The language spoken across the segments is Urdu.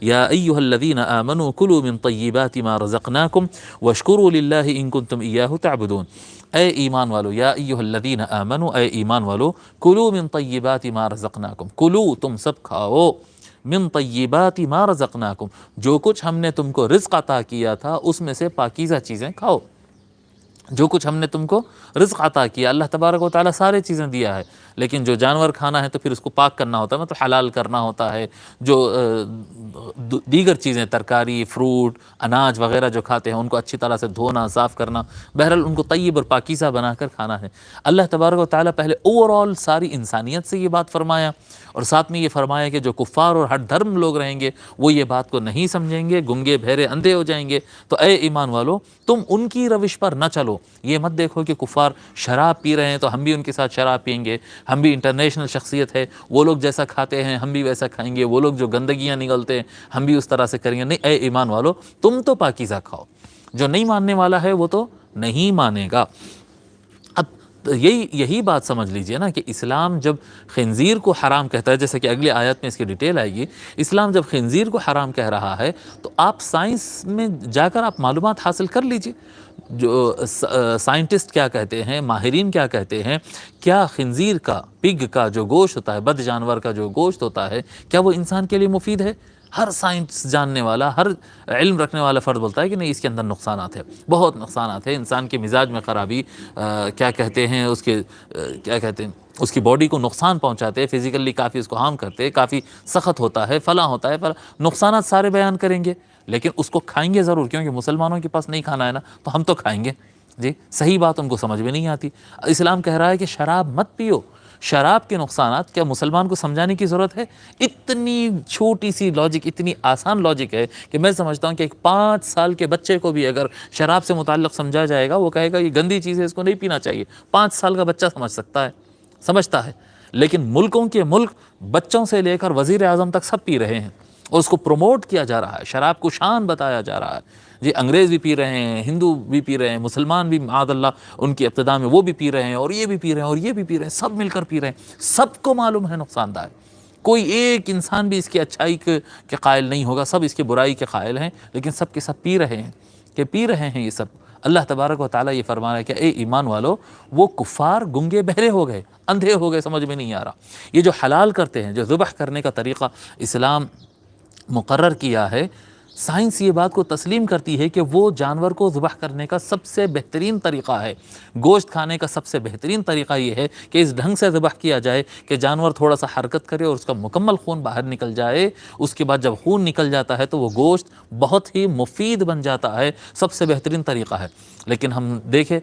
یا ایھا الذین آمنوا کلوا من طیبات ما رزقناکم واشکروا للہ ان کنتم ایاہ تعبدون۔ اے ایمان والو، یا ایھا الذین آمنوا، اے ایمان والو، کلوا من طیبات ما رزقناکم، کلو تم سب کھاؤ، من طیبات ما رزقناکم جو کچھ ہم نے تم کو رزق عطا کیا تھا اس میں سے پاکیزہ چیزیں کھاؤ۔ جو کچھ ہم نے تم کو رزق عطا کیا، اللہ تبارک و تعالیٰ سارے چیزیں دیا ہے، لیکن جو جانور کھانا ہے تو پھر اس کو پاک کرنا ہوتا ہے، مطلب حلال کرنا ہوتا ہے۔ جو دیگر چیزیں ترکاری، فروٹ، اناج وغیرہ جو کھاتے ہیں ان کو اچھی طرح سے دھونا، صاف کرنا، بہرحال ان کو طیب اور پاکیزہ بنا کر کھانا ہے۔ اللہ تبارک و تعالیٰ پہلے اوور آل ساری انسانیت سے یہ بات فرمایا، اور ساتھ میں یہ فرمایا کہ جو کفار اور ہر دھرم لوگ رہیں گے وہ یہ بات کو نہیں سمجھیں گے، گنگے بہرے اندھے ہو جائیں گے۔ تو اے ایمان والو، تم ان کی روش پر نہ چلو۔ یہ مت دیکھو کہ کفار شراب پی رہے ہیں تو ہم بھی ان کے ساتھ شراب پئیں گے، ہم بھی انٹرنیشنل شخصیت ہے، وہ لوگ جیسا کھاتے ہیں ہم بھی ویسا کھائیں گے، وہ لوگ جو گندگیاں نگلتے ہیں ہم بھی اس طرح سے کریں گے۔ نہیں، اے ایمان والو، تم تو پاکیزہ کھاؤ، جو نہیں ماننے والا ہے وہ تو نہیں مانے گا۔ اب یہی بات سمجھ لیجئے نا کہ اسلام جب خنزیر کو حرام کہتا ہے، جیسے کہ اگلی آیت میں اس کی ڈیٹیل آئے گی، اسلام جب خنزیر کو حرام کہہ رہا ہے تو آپ سائنس میں جا کر آپ معلومات حاصل کر لیجئے، جو سائنٹسٹ کیا کہتے ہیں، ماہرین کیا کہتے ہیں، کیا خنزیر کا، پگ کا جو گوشت ہوتا ہے، بد جانور کا جو گوشت ہوتا ہے، کیا وہ انسان کے لیے مفید ہے؟ ہر سائنس جاننے والا، ہر علم رکھنے والا فرد بولتا ہے کہ نہیں، اس کے اندر نقصانات ہیں، بہت نقصانات ہیں، انسان کے مزاج میں خرابی، کیا کہتے ہیں اس کے، اس کی باڈی کو نقصان پہنچاتے ہیں، فزیکلی کافی اس کو ہارم کرتے ہیں، کافی سخت ہوتا ہے، فلاں ہوتا ہے، نقصانات سارے بیان کریں گے، لیکن اس کو کھائیں گے ضرور، کیونکہ مسلمانوں کے پاس نہیں کھانا ہے نا، تو ہم تو کھائیں گے۔ جی، صحیح بات ان کو سمجھ میں نہیں آتی۔ اسلام کہہ رہا ہے کہ شراب مت پیو۔ شراب کے نقصانات کیا مسلمان کو سمجھانے کی ضرورت ہے؟ اتنی چھوٹی سی لاجک، اتنی آسان لاجک ہے کہ میں سمجھتا ہوں کہ ایک 5 سال کے بچے کو بھی اگر شراب سے متعلق سمجھا جائے گا، وہ کہے گا یہ گندی چیز ہے، اس کو نہیں پینا چاہیے۔ 5 سال کا بچہ سمجھتا ہے، لیکن ملکوں کے ملک بچوں سے لے کر وزیر اعظم تک سب پی رہے ہیں، اور اس کو پروموٹ کیا جا رہا ہے، شراب کو شان بتایا جا رہا ہے۔ جی، انگریز بھی پی رہے ہیں، ہندو بھی پی رہے ہیں، مسلمان بھی معاذ اللہ ان کی ابتدا میں وہ بھی پی رہے ہیں، اور یہ بھی پی رہے ہیں، اور یہ بھی پی رہے ہیں، سب مل کر پی رہے ہیں، سب کو معلوم ہے نقصان دہ ہے۔ کوئی ایک انسان بھی اس کی اچھائی کے قائل نہیں ہوگا، سب اس کی برائی کے قائل ہیں، لیکن سب کے سب پی رہے ہیں یہ سب۔ اللہ تبارک و تعالیٰ یہ فرما رہا ہے کہ اے ایمان والو، وہ کفار گنگے بہرے ہو گئے، اندھے ہو گئے، سمجھ میں نہیں آ رہا۔ یہ جو حلال کرتے ہیں، جو ذبح کرنے کا طریقہ اسلام مقرر کیا ہے، سائنس یہ بات کو تسلیم کرتی ہے کہ وہ جانور کو ذبح کرنے کا سب سے بہترین طریقہ ہے، گوشت کھانے کا سب سے بہترین طریقہ یہ ہے کہ اس ڈھنگ سے ذبح کیا جائے کہ جانور تھوڑا سا حرکت کرے اور اس کا مکمل خون باہر نکل جائے۔ اس کے بعد جب خون نکل جاتا ہے تو وہ گوشت بہت ہی مفید بن جاتا ہے، سب سے بہترین طریقہ ہے۔ لیکن ہم دیکھیں،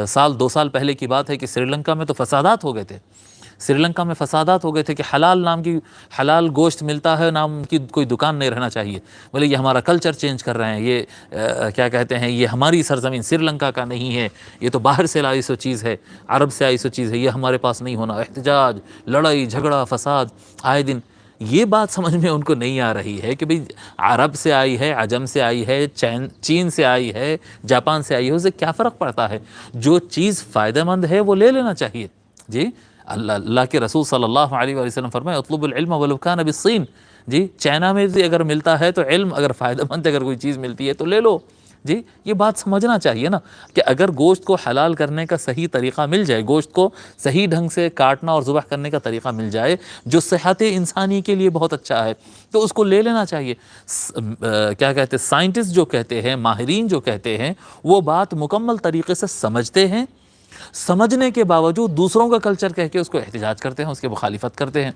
2 سال پہلے کی بات ہے کہ سری لنکا میں تو فسادات ہو گئے تھے، سری لنکا میں فسادات ہو گئے تھے کہ حلال گوشت ملتا ہے نام کی کوئی دکان نہیں رہنا چاہیے، بولے یہ ہمارا کلچر چینج کر رہے ہیں، یہ کیا کہتے ہیں، یہ ہماری سرزمین سری لنکا کا نہیں ہے، یہ تو باہر سے لائی سو چیز ہے، عرب سے آئی سو چیز ہے، یہ ہمارے پاس نہیں ہونا۔ احتجاج، لڑائی جھگڑا، فساد آئے دن۔ یہ بات سمجھ میں ان کو نہیں آ رہی ہے کہ بھئی عرب سے آئی ہے، عجم سے آئی ہے، چین سے آئی ہے، جاپان سے آئی ہے، اسے کیا فرق پڑتا ہے؟ جو چیز فائدہ مند ہے وہ لے لینا چاہیے۔ جی، اللہ کے رسول صلی اللہ علیہ وآلہ وسلم فرمائے اطلب العلم ولو کان بالصین۔ جی، چائنا میں بھی اگر ملتا ہے تو علم، اگر فائدہ مند اگر کوئی چیز ملتی ہے تو لے لو۔ جی، یہ بات سمجھنا چاہیے نا کہ اگر گوشت کو حلال کرنے کا صحیح طریقہ مل جائے، گوشت کو صحیح ڈھنگ سے کاٹنا اور ذبح کرنے کا طریقہ مل جائے جو صحت انسانی کے لیے بہت اچھا ہے، تو اس کو لے لینا چاہیے۔ کیا کہتے ہیں، سائنٹسٹ جو کہتے ہیں، ماہرین جو کہتے ہیں، وہ بات مکمل طریقے سے سمجھتے ہیں، سمجھنے کے باوجود دوسروں کا کلچر کہہ کے اس کو احتجاج کرتے ہیں، اس کے مخالفت کرتے ہیں۔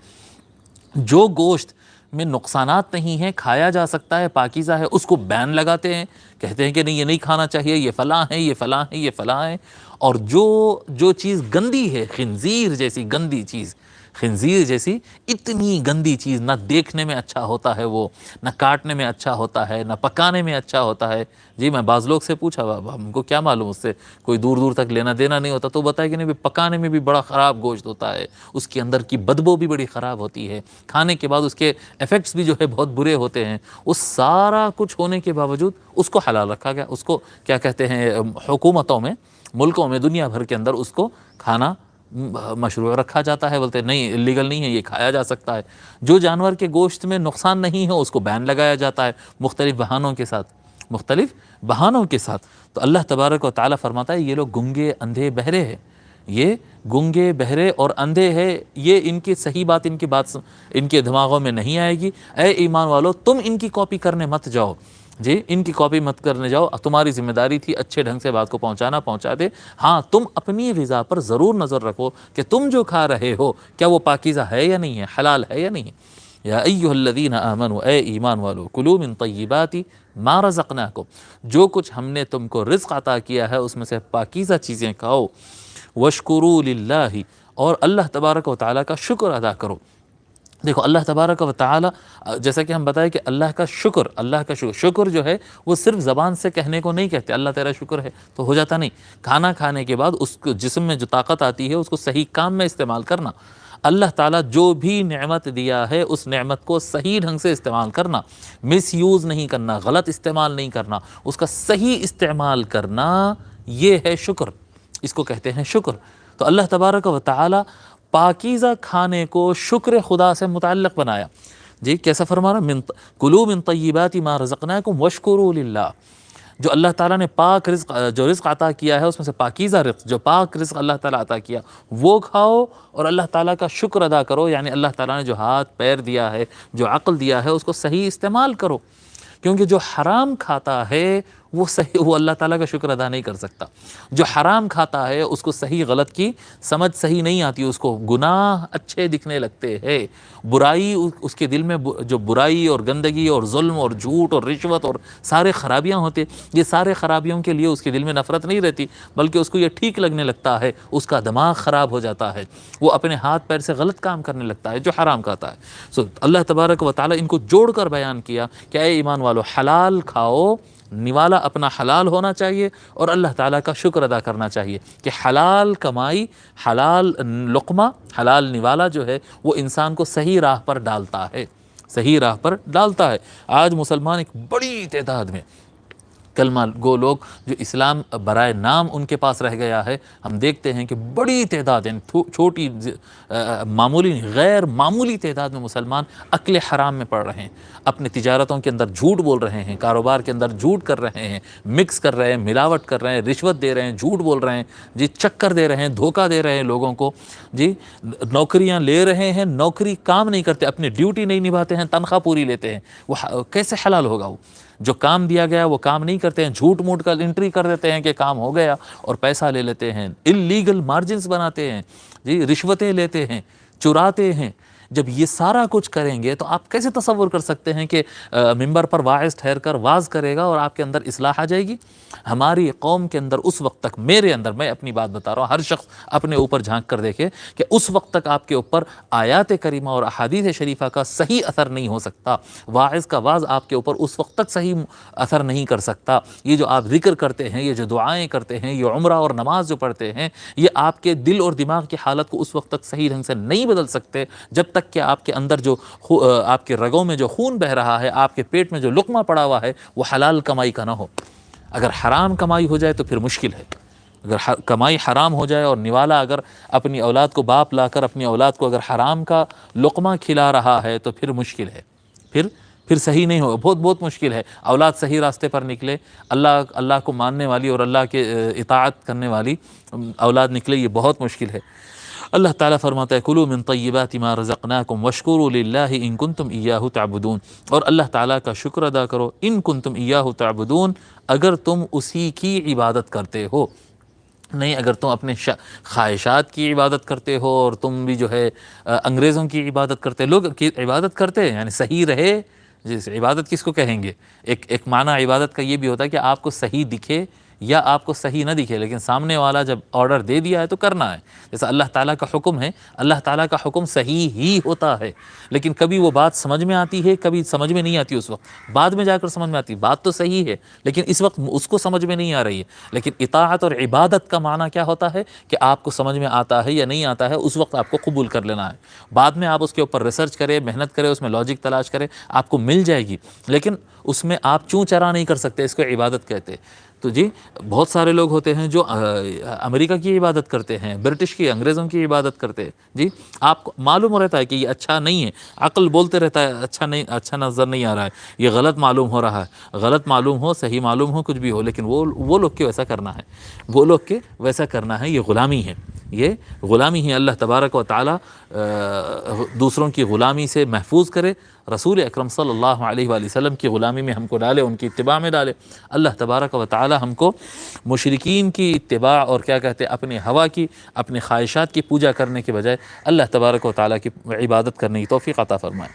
جو گوشت میں نقصانات نہیں ہیں، کھایا جا سکتا ہے، پاکیزہ ہے، اس کو بین لگاتے ہیں، کہتے ہیں کہ نہیں یہ نہیں کھانا چاہیے، یہ فلاں ہے، یہ فلاں ہے، یہ فلاں ہے۔ اور جو چیز گندی ہے، خنزیر جیسی گندی چیز، خنزیر جیسی اتنی گندی چیز، نہ دیکھنے میں اچھا ہوتا ہے، وہ نہ کاٹنے میں اچھا ہوتا ہے، نہ پکانے میں اچھا ہوتا ہے۔ جی، میں بعض لوگ سے پوچھا، ہم کو کیا معلوم، اس سے کوئی دور دور تک لینا دینا نہیں ہوتا، تو بتایا کہ نہیں پکانے میں بھی بڑا خراب گوشت ہوتا ہے، اس کے اندر کی بدبو بھی بڑی خراب ہوتی ہے، کھانے کے بعد اس کے ایفیکٹس بھی جو ہے بہت برے ہوتے ہیں۔ اس سارا کچھ ہونے کے باوجود اس کو حلال رکھا گیا، اس کو کیا کہتے ہیں، حکومتوں میں، ملکوں میں، دنیا بھر کے اندر اس کو کھانا مشروع رکھا جاتا ہے، بولتے نہیں اللیگل نہیں ہے، یہ کھایا جا سکتا ہے۔ جو جانور کے گوشت میں نقصان نہیں ہے اس کو بین لگایا جاتا ہے مختلف بہانوں کے ساتھ، مختلف بہانوں کے ساتھ۔ تو اللہ تبارک و تعالیٰ فرماتا ہے یہ لوگ گنگے اندھے بہرے ہیں، یہ گنگے بہرے اور اندھے ہیں، یہ ان کی صحیح بات ان کے دماغوں میں نہیں آئے گی۔ اے ایمان والو تم ان کی کاپی کرنے مت جاؤ، جی ان کی کاپی مت کرنے جاؤ، تمہاری ذمہ داری تھی اچھے ڈھنگ سے بات کو پہنچا دے۔ ہاں تم اپنی غذا پر ضرور نظر رکھو کہ تم جو کھا رہے ہو کیا وہ پاکیزہ ہے یا نہیں ہے، حلال ہے یا نہیں ہے۔ یا ایھا الذین آمنوا، اے ایمان والو، کلوا من طیبات ما رزقناکم، جو کچھ ہم نے تم کو رزق عطا کیا ہے اس میں سے پاکیزہ چیزیں کھاؤ، واشکروا للہ، اور اللہ تبارک و تعالیٰ کا شکر ادا کرو۔ دیکھو اللہ تبارک و تعالیٰ، جیسا کہ ہم بتائیں کہ اللہ کا شکر جو ہے وہ صرف زبان سے کہنے کو نہیں کہتے اللہ تیرا شکر ہے تو ہو جاتا نہیں، کھانا کھانے کے بعد اس کو جسم میں جو طاقت آتی ہے اس کو صحیح کام میں استعمال کرنا، اللہ تعالیٰ جو بھی نعمت دیا ہے اس نعمت کو صحیح ڈھنگ سے استعمال کرنا، مس یوز نہیں کرنا، غلط استعمال نہیں کرنا، اس کا صحیح استعمال کرنا، یہ ہے شکر، اس کو کہتے ہیں شکر۔ تو اللہ تبارک و تعالیٰ پاکیزہ کھانے کو شکر خدا سے متعلق بنایا۔ جی کیسا فرمانا، کلوا من طیبات ما رزقناکم واشکروا للہ، جو اللہ تعالیٰ نے پاک رزق، جو رزق عطا کیا ہے اس میں سے پاکیزہ رزق، جو پاک رزق اللہ تعالیٰ عطا کیا وہ کھاؤ اور اللہ تعالیٰ کا شکر ادا کرو، یعنی اللہ تعالیٰ نے جو ہاتھ پیر دیا ہے، جو عقل دیا ہے اس کو صحیح استعمال کرو، کیونکہ جو حرام کھاتا ہے وہ اللہ تعالیٰ کا شکر ادا نہیں کر سکتا۔ جو حرام کھاتا ہے اس کو صحیح غلط کی سمجھ صحیح نہیں آتی، اس کو گناہ اچھے دکھنے لگتے ہیں، برائی اس کے دل میں، جو برائی اور گندگی اور ظلم اور جھوٹ اور رشوت اور سارے خرابیاں ہوتے، یہ سارے خرابیوں کے لیے اس کے دل میں نفرت نہیں رہتی، بلکہ اس کو یہ ٹھیک لگنے لگتا ہے، اس کا دماغ خراب ہو جاتا ہے، وہ اپنے ہاتھ پیر سے غلط کام کرنے لگتا ہے جو حرام کھاتا ہے۔ اللہ تبارک و تعالیٰ ان کو جوڑ کر بیان کیا کہ اے ایمان والو حلال کھاؤ، نوالا اپنا حلال ہونا چاہیے اور اللہ تعالیٰ کا شکر ادا کرنا چاہیے کہ حلال کمائی، حلال لقمہ، حلال نوالا جو ہے وہ انسان کو صحیح راہ پر ڈالتا ہے، صحیح راہ پر ڈالتا ہے۔ آج مسلمان ایک بڑی تعداد میں کلمہ گو لوگ جو اسلام برائے نام ان کے پاس رہ گیا ہے، ہم دیکھتے ہیں کہ بڑی تعداد، یعنی چھوٹی معمولی غیر معمولی تعداد میں مسلمان اکل حرام میں پڑ رہے ہیں، اپنے تجارتوں کے اندر جھوٹ بول رہے ہیں، کاروبار کے اندر جھوٹ کر رہے ہیں، مکس کر رہے ہیں، ملاوٹ کر رہے ہیں، رشوت دے رہے ہیں، جھوٹ بول رہے ہیں، جی چکر دے رہے ہیں، دھوکہ دے رہے ہیں لوگوں کو، جی نوکریاں لے رہے ہیں، نوکری کام نہیں کرتے، اپنی ڈیوٹی نہیں نبھاتے ہیں، تنخواہ پوری لیتے ہیں، وہ کیسے حلال ہوگا؟ وہ جو کام دیا گیا وہ کام نہیں کرتے ہیں، جھوٹ موٹ کا انٹری کر دیتے ہیں کہ کام ہو گیا اور پیسہ لے لیتے ہیں، اللیگل مارجنز بناتے ہیں، جی رشوتیں لیتے ہیں، چراتے ہیں۔ جب یہ سارا کچھ کریں گے تو آپ کیسے تصور کر سکتے ہیں کہ ممبر پر واعظ ٹھہر کر واز کرے گا اور آپ کے اندر اصلاح آ جائے گی؟ ہماری قوم کے اندر اس وقت تک، میرے اندر، میں اپنی بات بتا رہا ہوں، ہر شخص اپنے اوپر جھانک کر دیکھے کہ اس وقت تک آپ کے اوپر آیات کریمہ اور احادیث شریفہ کا صحیح اثر نہیں ہو سکتا، واعظ کا واز آپ کے اوپر اس وقت تک صحیح اثر نہیں کر سکتا۔ یہ جو آپ ذکر کرتے ہیں، یہ جو دعائیں کرتے ہیں، یہ عمرہ اور نماز جو پڑھتے ہیں، یہ آپ کے دل اور دماغ کی حالت کو اس وقت تک صحیح ڈھنگ سے نہیں بدل سکتے جب تک کہ آپ کے اندر جو آپ کے رگوں میں جو خون بہ رہا ہے، آپ کے پیٹ میں جو لقمہ پڑا ہوا ہے، وہ حلال کمائی کا نہ ہو۔ اگر حرام کمائی ہو جائے تو پھر مشکل ہے، اگر کمائی حرام ہو جائے اور نوالا اگر اپنی اولاد کو، باپ لا کر اپنی اولاد کو اگر حرام کا لقمہ کھلا رہا ہے تو پھر مشکل ہے، پھر صحیح نہیں ہوگا، بہت مشکل ہے اولاد صحیح راستے پر نکلے، اللہ کو ماننے والی اور اللہ کے اطاعت کرنے والی اولاد نکلے، یہ بہت مشکل ہے۔ اللہ تعالیٰ فرماتا ہے کلوا من طیبات ما رزقناکم واشکروا للہ ان کنتم ایاہ تعبدون، اور اللہ تعالیٰ کا شکر ادا کرو، ان کنتم ایاہ تعبدون، اگر تم اسی کی عبادت کرتے ہو، نہیں اگر تم اپنے خواہشات کی عبادت کرتے ہو اور تم بھی جو ہے انگریزوں کی عبادت کرتے، لوگ کی عبادت کرتے ہیں یعنی صحیح رہے، جس عبادت کس کو کہیں گے؟ ایک معنی عبادت کا یہ بھی ہوتا ہے کہ آپ کو صحیح دکھے یا آپ کو صحیح نہ دکھے، لیکن سامنے والا جب آرڈر دے دیا ہے تو کرنا ہے، جیسا اللہ تعالیٰ کا حکم ہے، اللہ تعالیٰ کا حکم صحیح ہی ہوتا ہے، لیکن کبھی وہ بات سمجھ میں آتی ہے، کبھی سمجھ میں نہیں آتی، اس وقت بعد میں جا کر سمجھ میں آتی، بات تو صحیح ہے لیکن اس وقت اس کو سمجھ میں نہیں آ رہی ہے۔ لیکن اطاعت اور عبادت کا معنی کیا ہوتا ہے کہ آپ کو سمجھ میں آتا ہے یا نہیں آتا ہے، اس وقت آپ کو قبول کر لینا ہے، بعد میں آپ اس کے اوپر ریسرچ کریں، محنت کریں، اس میں لاجک تلاش کریں، آپ کو مل جائے گی، لیکن اس میں آپ چوں چرا نہیں کر سکتے، اس کو عبادت کہتے۔ تو جی بہت سارے لوگ ہوتے ہیں جو امریکہ کی عبادت کرتے ہیں، برٹش کی، انگریزوں کی عبادت کرتے ہیں، جی آپ کو معلوم رہتا ہے کہ یہ اچھا نہیں ہے، عقل بولتے رہتا ہے اچھا نہیں، اچھا نظر نہیں آ رہا ہے، یہ غلط معلوم ہو رہا ہے، غلط معلوم ہو، صحیح معلوم ہو، کچھ بھی ہو، لیکن وہ لوگ کے ویسا کرنا ہے، وہ لوگ کے ویسا کرنا ہے، یہ غلامی ہے، یہ غلامی ہے۔ اللہ تبارک و تعالی دوسروں کی غلامی سے محفوظ کرے، رسول اکرم صلی اللہ علیہ وآلہ وسلم کی غلامی میں ہم کو ڈالے، ان کی اتباع میں ڈالے۔ اللہ تبارک و تعالی ہم کو مشرکین کی اتباع اور کیا کہتے ہیں اپنے ہوا کی، اپنے خواہشات کی پوجا کرنے کے بجائے اللہ تبارک و تعالی کی عبادت کرنے کی توفیق عطا فرمائے۔